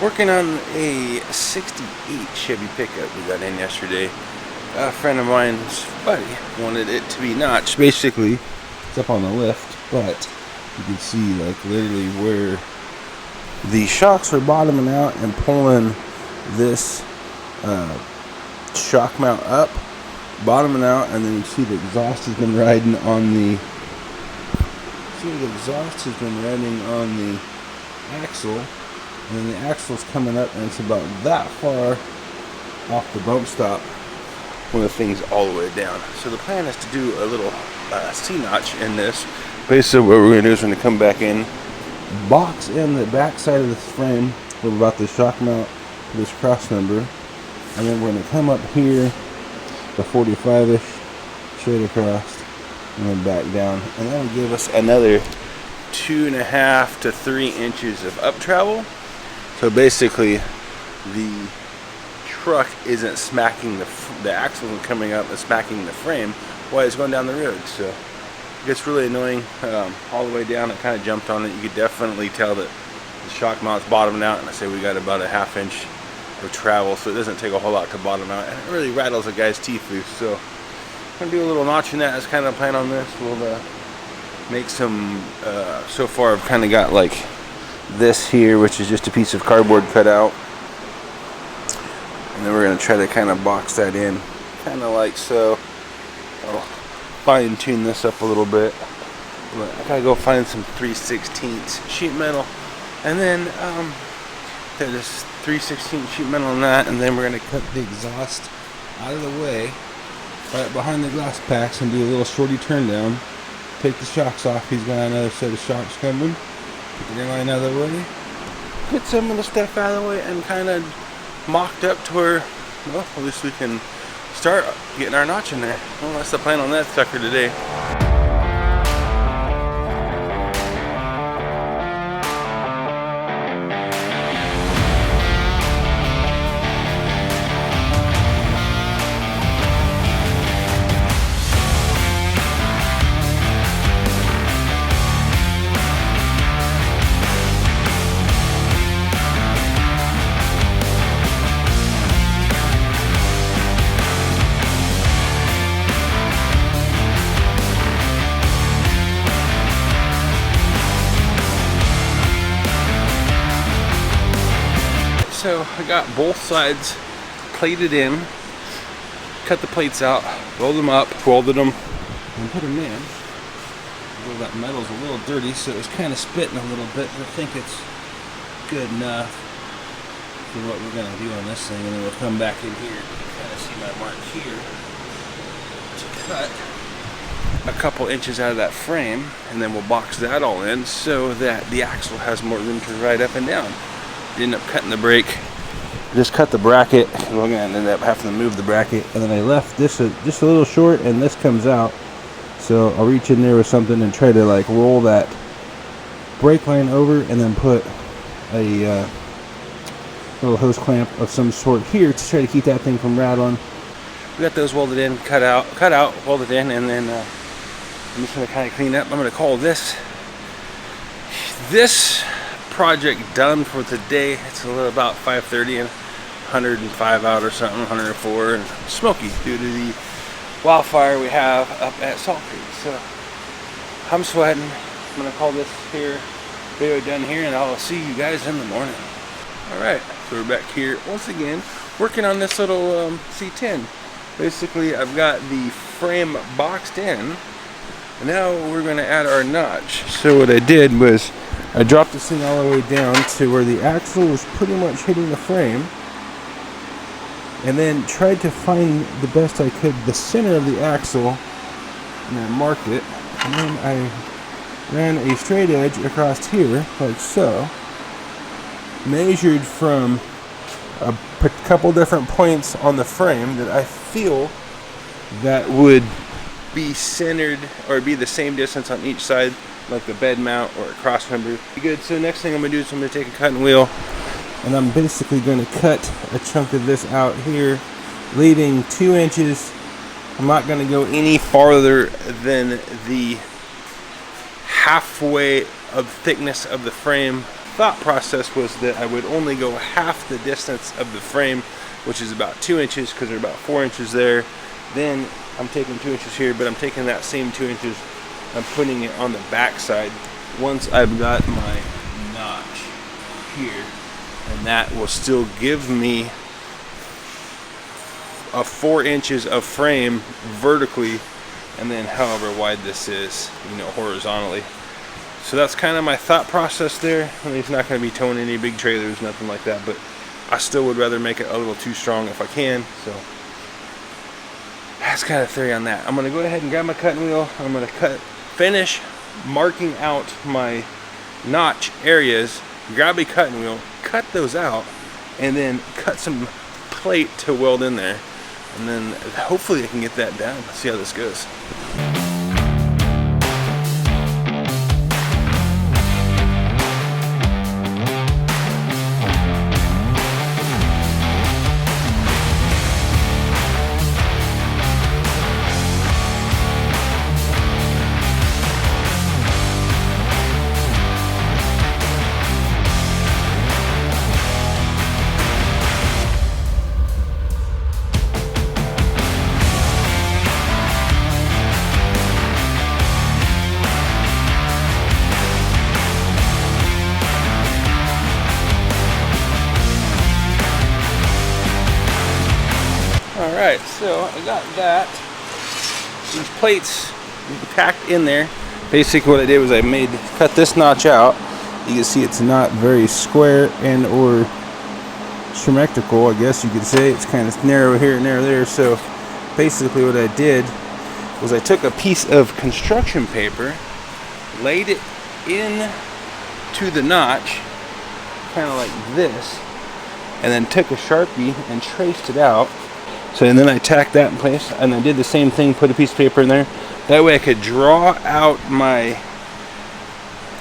Working on a 68 Chevy pickup we got in yesterday. A friend of mine's buddy wanted it to be notched. Basically, it's up on the lift, but you can see like literally where the shocks are bottoming out and pulling this shock mount up, bottoming out, and then you see the exhaust has been riding on the axle. And then the axle's coming up, and it's about that far off the bump stop when the thing's all the way down. So the plan is to do a little C-notch in this. Basically what we're going to do is we're going to come back in, box in the back side of this frame with about the shock mount, this cross member, and then we're going to come up here, the 45-ish, straight across, and then back down. And that will give us another 2.5 to 3 inches of up travel. So basically, the truck isn't smacking the axle isn't coming up and smacking the frame while it's going down the road. So it gets really annoying all the way down. It kind of jumped on it. You could definitely tell that the shock mount's bottoming out, and I say we got about a 1/2 inch of travel, so it doesn't take a whole lot to bottom out, and it really rattles a guy's teeth loose. So I'm gonna do a little notch in that. That's kind of the plan on this. We'll make some. So far, I've kind of got like this here, which is just a piece of cardboard cut out, and then we're going to try to kind of box that in, kind of like so. I'll fine tune this up a little bit, but I gotta go find some 3/16 sheet metal, and then there's 3/16 sheet metal on that, and then we're going to cut the exhaust out of the way right behind the glass packs and do a little shorty turn down, take the shocks off. He's got another set of shocks coming. Get the line out of the way, get some of the stuff out of the way, and kind of mocked up to where, well, at least we can start getting our notch in there. Well, that's the plan on that sucker today. So I got both sides plated in, cut the plates out, rolled them up, welded them, and put them in. Although that metal's a little dirty, so it's kind of spitting a little bit, but I think it's good enough for what we're going to do on this thing. And then we'll come back in here. You can kind of see my mark here to cut a couple inches out of that frame, and then we'll box that all in so that the axle has more room to ride up and down. End up cutting the brake, just cut the bracket. We're gonna end up having to move the bracket, and then I left this just a little short, and this comes out, so I'll reach in there with something and try to like roll that brake line over, and then put a little hose clamp of some sort here to try to keep that thing from rattling. We got those welded in, cut out, welded in, and then I'm just gonna kind of clean up. I'm gonna call this project done for today. It's a little about 5:30 and 105 out or something, 104, and smoky due to the wildfire we have up at Salt Creek. So I'm sweating. I'm gonna call this here video done here, and I'll see you guys in the morning. All right, so we're back here once again working on this little C10. Basically, I've got the frame boxed in, and now we're going to add our notch. So what I did was I dropped this thing all the way down to where the axle was pretty much hitting the frame, and then tried to find the best I could the center of the axle, and I marked it, and then I ran a straight edge across here like so, measured from a couple different points on the frame that I feel that would be centered or be the same distance on each side, like the bed mount or a cross member. Good. So next thing I'm going to do is I'm going to take a cutting wheel, and I'm basically going to cut a chunk of this out here, leaving 2 inches. I'm not going to go any farther than the halfway of thickness of the frame thought process was that I would only go half the distance of the frame, which is about 2 inches, because there's about 4 inches there. Then I'm taking 2 inches here, but I'm taking that same 2 inches, I'm putting it on the back side once I've got my notch here, and that will still give me a 4 inches of frame vertically, and then however wide this is, you know, horizontally. So that's kind of my thought process there. I mean, it's not going to be towing any big trailers, nothing like that, but I still would rather make it a little too strong if I can. So that's kind of theory on that. I'm going to go ahead and grab my cutting wheel. I'm going to finish marking out my notch areas, grab a cutting wheel, cut those out, and then cut some plate to weld in there. And then hopefully I can get that down. Let's see how this goes. Alright, so I got that. These plates packed in there. Basically what I did was I cut this notch out. You can see it's not very square and or symmetrical, I guess you could say. It's kind of narrow here and narrow there. So basically what I did was I took a piece of construction paper, laid it in to the notch, kind of like this, and then took a Sharpie and traced it out. So and then I tacked that in place, and I did the same thing, put a piece of paper in there. That way I could draw out my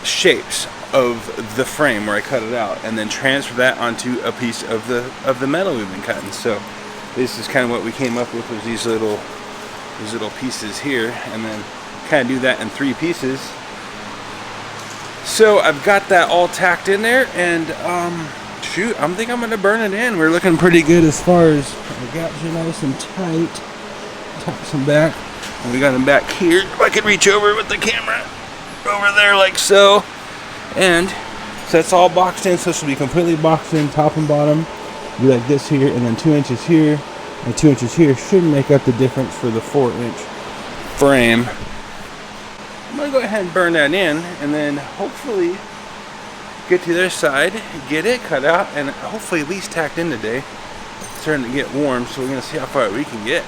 shapes of the frame where I cut it out, and then transfer that onto a piece of the metal we've been cutting. So this is kind of what we came up with, was these little pieces here, and then kind of do that in 3 pieces. So I've got that all tacked in there, and shoot, I'm thinking I'm gonna burn it in. We're looking pretty good as far as the gaps are nice and tight. Tap some back, and we got them back here. If I could reach over with the camera over there like so, and so that's all boxed in. So this will be completely boxed in, top and bottom. Be like this here, and then 2 inches here and 2 inches here should make up the difference for the 4-inch frame. I'm gonna go ahead and burn that in, and then hopefully get to the other side, get it cut out, and hopefully at least tacked in today. It's starting to get warm, so we're gonna see how far we can get.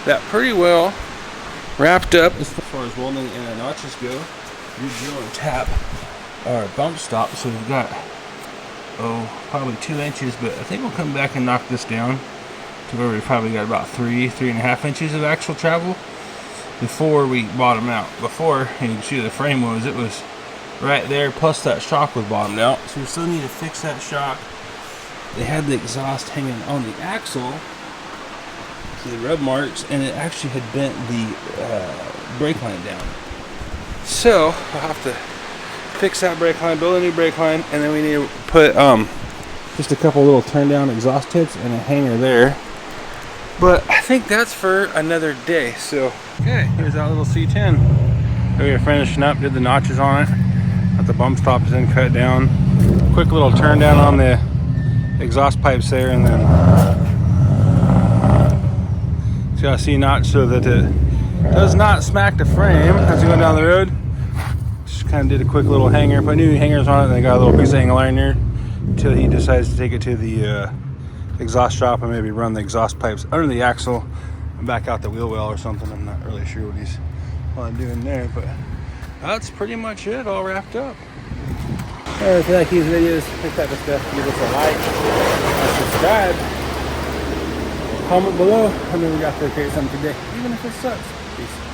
That pretty well wrapped up as far as welding and notches go. We drill and tap our bump stop, so we've got probably 2 inches, but I think we'll come back and knock this down to where we probably got about 3.5 inches of actual travel before we bottom out. Before, and you can see the frame it was right there, plus that shock was bottomed out, so we still need to fix that shock. They had the exhaust hanging on the axle, the rub marks, and it actually had bent the brake line down. So I'll have to fix that brake line, build a new brake line, and then we need to put just a couple little turn down exhaust tips and a hanger there. But I think that's for another day. So okay, here's that little C10. We were finishing up, did the notches on it, got the bump stops in, cut down, quick little turn down on the exhaust pipes there, and then it's got a C notch so that it does not smack the frame as we go down the road. Just kind of did a quick little hanger, put new hangers on it, and I got a little piece of angle iron there. until he decides to take it to the exhaust shop and maybe run the exhaust pipes under the axle and back out the wheel well or something. I'm not really sure what he's doing there, but that's pretty much it, all wrapped up. Alright, if you like these videos, this type of stuff, give us a like, subscribe, comment below. I mean, we got to create something today, even if it sucks. Peace.